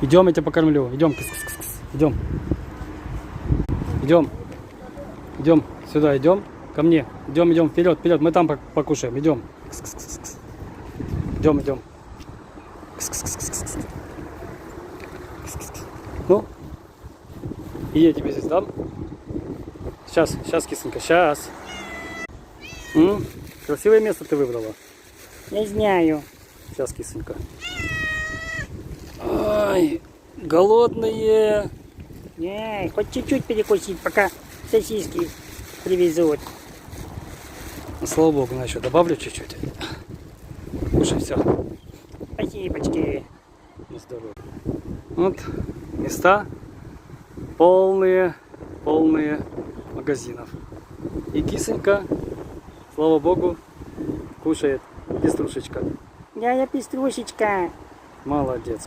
Идем, я тебя покормлю. Идем, кыс-кыс-кыс. Идем. Идем. Идем. Сюда идем. Ко мне. Идем, идем. Вперед, вперед. Мы там покушаем. Идем. Кыс-кыс-кыс-кыс. Идем, идем. Кыс-кыс-кыс-кыс. Кыс-кыс-кыс. Ну. И я тебе здесь дам. Сейчас, сейчас, кисонька, сейчас. Красивое место ты выбрала. Не знаю. Сейчас, кисонька. Ай, голодные. Не, хоть чуть-чуть перекусить, пока сосиски привезут. Слава богу, на еще добавлю чуть-чуть. Кушай, все. Спасибочки. На здоровье. Вот места полные магазинов. И кисонька, слава богу, кушает пеструшечка. Я пеструшечка. Молодец.